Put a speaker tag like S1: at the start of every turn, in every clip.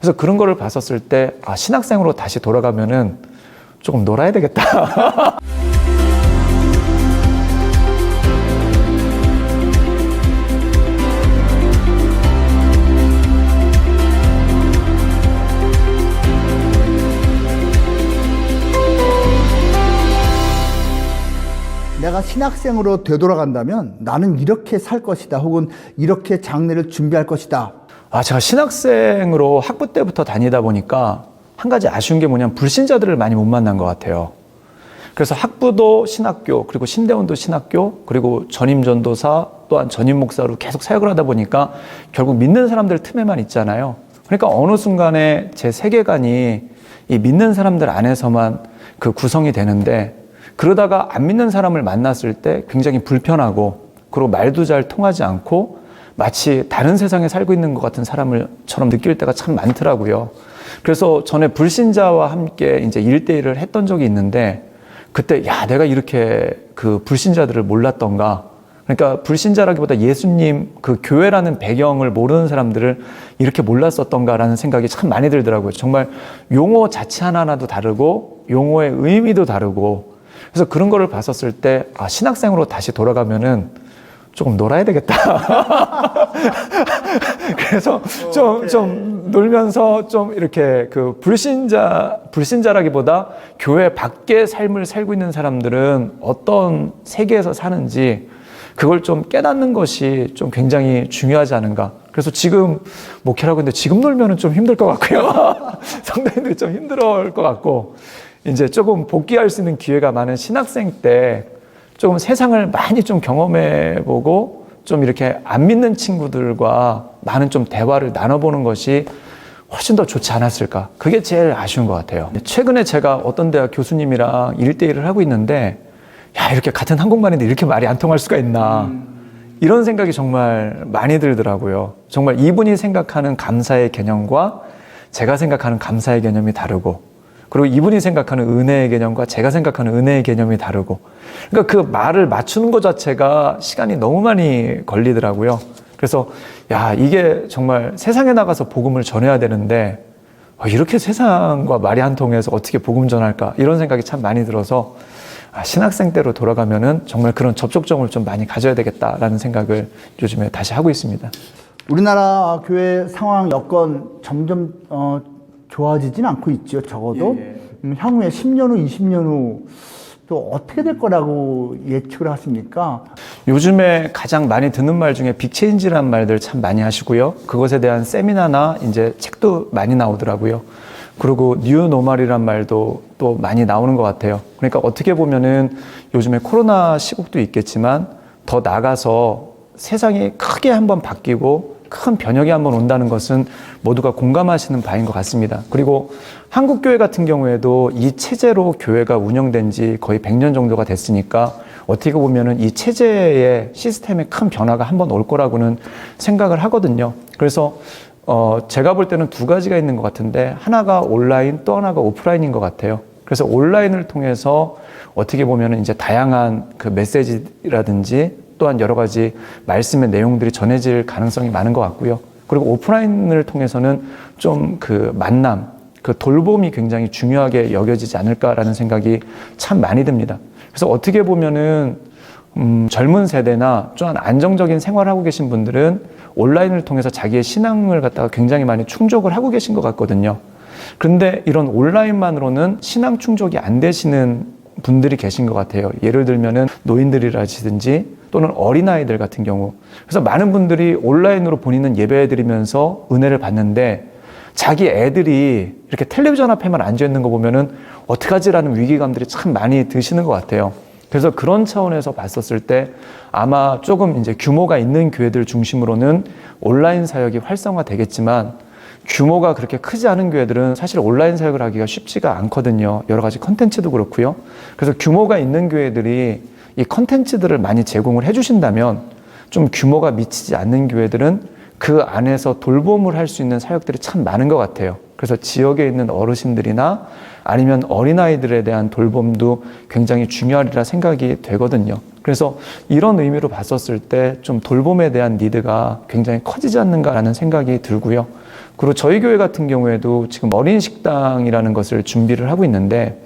S1: 그래서 그런 거를 봤었을 때, 아, 신학생으로 다시 돌아가면은 조금 놀아야 되겠다.
S2: 내가 신학생으로 되돌아간다면 나는 이렇게 살 것이다, 혹은 이렇게 장래를 준비할 것이다.
S1: 아, 제가 신학생으로 학부 때부터 다니다 보니까 한 가지 아쉬운 게 뭐냐면 불신자들을 많이 못 만난 것 같아요. 그래서 학부도 신학교, 그리고 신대원도 신학교, 그리고 전임 전도사 또한 전임 목사로 계속 사역을 하다 보니까 결국 믿는 사람들 틈에만 있잖아요. 그러니까 어느 순간에 제 세계관이 이 믿는 사람들 안에서만 그 구성이 되는데, 그러다가 안 믿는 사람을 만났을 때 굉장히 불편하고, 그리고 말도 잘 통하지 않고 마치 다른 세상에 살고 있는 것 같은 사람처럼 느낄 때가 참 많더라고요. 그래서 전에 불신자와 함께 이제 1대1을 했던 적이 있는데, 그때 야, 내가 이렇게 그 불신자들을 몰랐던가. 그러니까 불신자라기보다 예수님 그 교회라는 배경을 모르는 사람들을 이렇게 몰랐었던가라는 생각이 참 많이 들더라고요. 정말 용어 자체 하나하나도 다르고 용어의 의미도 다르고, 그래서 그런 거를 봤었을 때, 아, 신학생으로 다시 돌아가면은 조금 놀아야 되겠다. 그래서 좀 놀면서 좀 이렇게 그 불신자라기보다 교회 밖의 삶을 살고 있는 사람들은 어떤 세계에서 사는지 그걸 좀 깨닫는 것이 좀 굉장히 중요하지 않은가. 그래서 지금 목회를 하고 있는데 지금 놀면은 좀 힘들 것 같고요. 성도님들이 좀 힘들어할 것 같고, 이제 조금 복귀할 수 있는 기회가 많은 신학생 때 조금 세상을 많이 좀 경험해보고 좀 이렇게 안 믿는 친구들과 많은 좀 대화를 나눠보는 것이 훨씬 더 좋지 않았을까. 그게 제일 아쉬운 것 같아요. 최근에 제가 어떤 대학 교수님이랑 1대1을 하고 있는데, 야, 이렇게 같은 한국말인데 이렇게 말이 안 통할 수가 있나. 이런 생각이 정말 많이 들더라고요. 정말 이분이 생각하는 감사의 개념과 제가 생각하는 감사의 개념이 다르고, 그리고 이분이 생각하는 은혜의 개념과 제가 생각하는 은혜의 개념이 다르고, 그러니까 그 말을 맞추는 것 자체가 시간이 너무 많이 걸리더라고요. 그래서 야, 이게 정말 세상에 나가서 복음을 전해야 되는데 이렇게 세상과 말이 안 통해서 어떻게 복음 전할까, 이런 생각이 참 많이 들어서, 아, 신학생 때로 돌아가면은 정말 그런 접촉점을 좀 많이 가져야 되겠다라는 생각을 요즘에 다시 하고 있습니다.
S2: 우리나라 교회 상황 여건 점점 좋아지진 않고 있죠. 적어도 향후에 10년 후, 20년 후 또 어떻게 될 거라고 예측을 하십니까?
S1: 요즘에 가장 많이 듣는 말 중에 빅체인지라는 말들 참 많이 하시고요. 그것에 대한 세미나나 이제 책도 많이 나오더라고요. 그리고 뉴노멀이란 말도 또 많이 나오는 것 같아요. 그러니까 어떻게 보면은 요즘에 코로나 시국도 있겠지만 더 나가서 세상이 크게 한번 바뀌고 큰 변혁이 한번 온다는 것은 모두가 공감하시는 바인 것 같습니다. 그리고 한국교회 같은 경우에도 이 체제로 교회가 운영된 지 거의 100년 정도가 됐으니까 어떻게 보면은 이 체제의 시스템에 큰 변화가 한번 올 거라고는 생각을 하거든요. 그래서 제가 볼 때는 두 가지가 있는 것 같은데, 하나가 온라인, 또 하나가 오프라인인 것 같아요. 그래서 온라인을 통해서 어떻게 보면은 이제 다양한 그 메시지라든지 또한 여러 가지 말씀의 내용들이 전해질 가능성이 많은 것 같고요. 그리고 오프라인을 통해서는 좀 그 만남, 그 돌봄이 굉장히 중요하게 여겨지지 않을까라는 생각이 참 많이 듭니다. 그래서 어떻게 보면은 젊은 세대나 또한 안정적인 생활을 하고 계신 분들은 온라인을 통해서 자기의 신앙을 갖다가 굉장히 많이 충족을 하고 계신 것 같거든요. 그런데 이런 온라인만으로는 신앙 충족이 안 되시는 분들이 계신 것 같아요. 예를 들면은 노인들이라든지 또는 어린아이들 같은 경우. 그래서 많은 분들이 온라인으로 본인은 예배드리면서 은혜를 받는데, 자기 애들이 이렇게 텔레비전 앞에만 앉아 있는 거 보면은 어떡하지라는 위기감들이 참 많이 드시는 것 같아요. 그래서 그런 차원에서 봤었을 때 아마 조금 이제 규모가 있는 교회들 중심으로는 온라인 사역이 활성화되겠지만, 규모가 그렇게 크지 않은 교회들은 사실 온라인 사역을 하기가 쉽지가 않거든요. 여러 가지 컨텐츠도 그렇고요. 그래서 규모가 있는 교회들이 이 컨텐츠들을 많이 제공을 해주신다면, 좀 규모가 미치지 않는 교회들은 그 안에서 돌봄을 할 수 있는 사역들이 참 많은 것 같아요. 그래서 지역에 있는 어르신들이나 아니면 어린아이들에 대한 돌봄도 굉장히 중요하리라 생각이 되거든요. 그래서 이런 의미로 봤었을 때 좀 돌봄에 대한 니드가 굉장히 커지지 않는가라는 생각이 들고요. 그리고 저희 교회 같은 경우에도 지금 어린 식당이라는 것을 준비를 하고 있는데,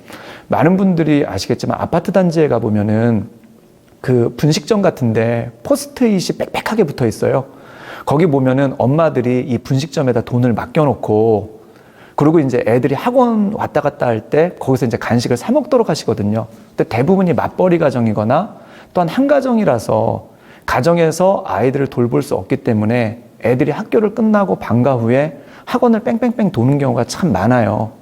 S1: 많은 분들이 아시겠지만 아파트 단지에 가보면은 그 분식점 같은데 포스트잇이 빽빽하게 붙어 있어요. 거기 보면은 엄마들이 이 분식점에다 돈을 맡겨놓고, 그리고 이제 애들이 학원 왔다 갔다 할 때 거기서 이제 간식을 사 먹도록 하시거든요. 근데 대부분이 맞벌이 가정이거나 또한 한 가정이라서 가정에서 아이들을 돌볼 수 없기 때문에 애들이 학교를 끝나고 방과 후에 학원을 뺑뺑뺑 도는 경우가 참 많아요.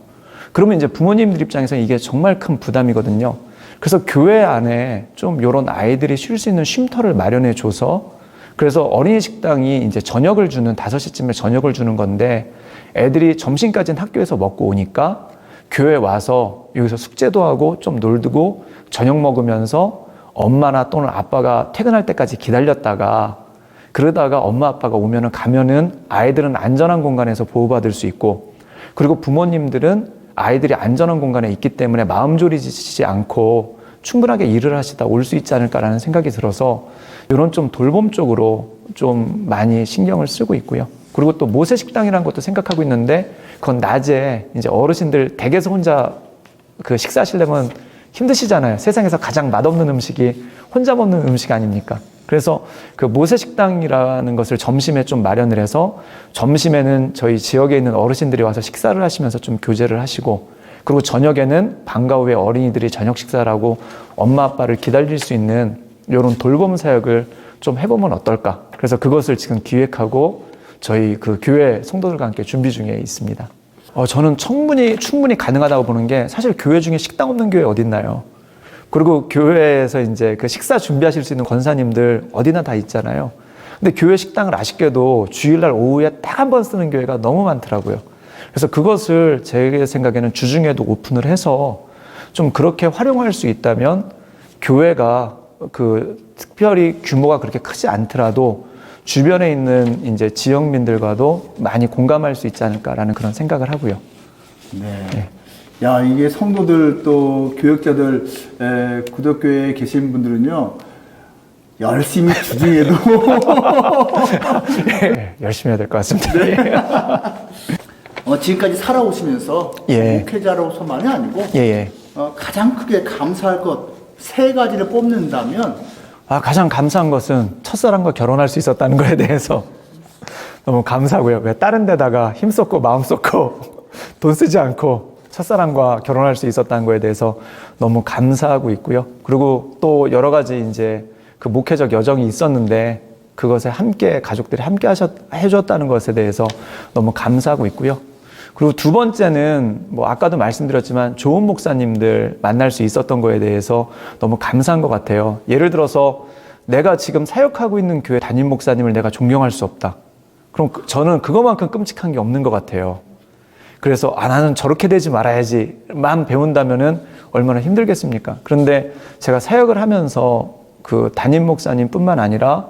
S1: 그러면 이제 부모님들 입장에서는 이게 정말 큰 부담이거든요. 그래서 교회 안에 좀 이런 아이들이 쉴 수 있는 쉼터를 마련해 줘서, 그래서 어린이 식당이 이제 저녁을 주는 5시쯤에 저녁을 주는 건데, 애들이 점심까지는 학교에서 먹고 오니까 교회 와서 여기서 숙제도 하고 좀 놀고 저녁 먹으면서 엄마나 또는 아빠가 퇴근할 때까지 기다렸다가, 그러다가 엄마 아빠가 오면은 가면은 아이들은 안전한 공간에서 보호받을 수 있고, 그리고 부모님들은 아이들이 안전한 공간에 있기 때문에 마음 졸이지 않고 충분하게 일을 하시다 올 수 있지 않을까라는 생각이 들어서 이런 좀 돌봄 쪽으로 좀 많이 신경을 쓰고 있고요. 그리고 또 모세식당이라는 것도 생각하고 있는데, 그건 낮에 이제 어르신들 댁에서 혼자 그 식사하시려면 힘드시잖아요. 세상에서 가장 맛없는 음식이 혼자 먹는 음식 아닙니까? 그래서 그 모세식당이라는 것을 점심에 좀 마련을 해서 점심에는 저희 지역에 있는 어르신들이 와서 식사를 하시면서 좀 교제를 하시고, 그리고 저녁에는 방과 후에 어린이들이 저녁 식사를 하고 엄마 아빠를 기다릴 수 있는 이런 돌봄 사역을 좀 해보면 어떨까. 그래서 그것을 지금 기획하고 저희 그 교회 성도들과 함께 준비 중에 있습니다. 저는 충분히 가능하다고 보는 게, 사실 교회 중에 식당 없는 교회 어디 있나요? 그리고 교회에서 이제 그 식사 준비하실 수 있는 권사님들 어디나 다 있잖아요. 근데 교회 식당을 아쉽게도 주일날 오후에 딱 한 번 쓰는 교회가 너무 많더라고요. 그래서 그것을 제 생각에는 주중에도 오픈을 해서 좀 그렇게 활용할 수 있다면, 교회가 그 특별히 규모가 그렇게 크지 않더라도 주변에 있는 이제 지역민들과도 많이 공감할 수 있지 않을까라는 그런 생각을 하고요.
S2: 네. 야, 이게 성도들 또 교역자들, 구독교회에 계신 분들은요, 열심히 주중에도
S1: 네, 열심히 해야 될 것 같습니다. 네.
S2: 지금까지 살아오시면서 목회자로서만이 아니고 가장 크게 감사할 것 3가지를 뽑는다면,
S1: 가장 감사한 것은 첫사랑과 결혼할 수 있었다는 거에 대해서 너무 감사하고요. 왜 다른 데다가 힘 쏟고 마음 쏟고 돈 쓰지 않고 첫사랑과 결혼할 수 있었다는 거에 대해서 너무 감사하고 있고요. 그리고 또 여러 가지 이제 그 목회적 여정이 있었는데, 그것에 함께 가족들이 함께 해줬다는 것에 대해서 너무 감사하고 있고요. 그리고 두 번째는 뭐 아까도 말씀드렸지만 좋은 목사님들 만날 수 있었던 거에 대해서 너무 감사한 것 같아요. 예를 들어서 내가 지금 사역하고 있는 교회 담임 목사님을 내가 존경할 수 없다. 그럼 저는 그것만큼 끔찍한 게 없는 것 같아요. 그래서 나는 저렇게 되지 말아야지만 배운다면은 얼마나 힘들겠습니까? 그런데 제가 사역을 하면서 그 담임 목사님뿐만 아니라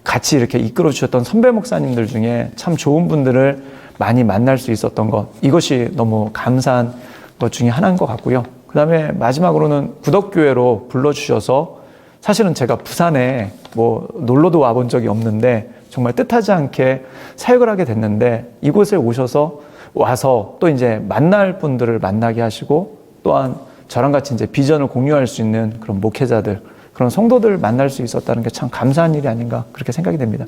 S1: 같이 이렇게 이끌어 주셨던 선배 목사님들 중에 참 좋은 분들을 많이 만날 수 있었던 것, 이것이 너무 감사한 것 중에 하나인 것 같고요. 그 다음에 마지막으로는 구덕교회로 불러주셔서, 사실은 제가 부산에 뭐 놀러도 와본 적이 없는데 정말 뜻하지 않게 사역을 하게 됐는데, 이곳에 와서 또 이제 만날 분들을 만나게 하시고, 또한 저랑 같이 이제 비전을 공유할 수 있는 그런 목회자들, 그런 성도들을 만날 수 있었다는 게 참 감사한 일이 아닌가 그렇게 생각이 됩니다.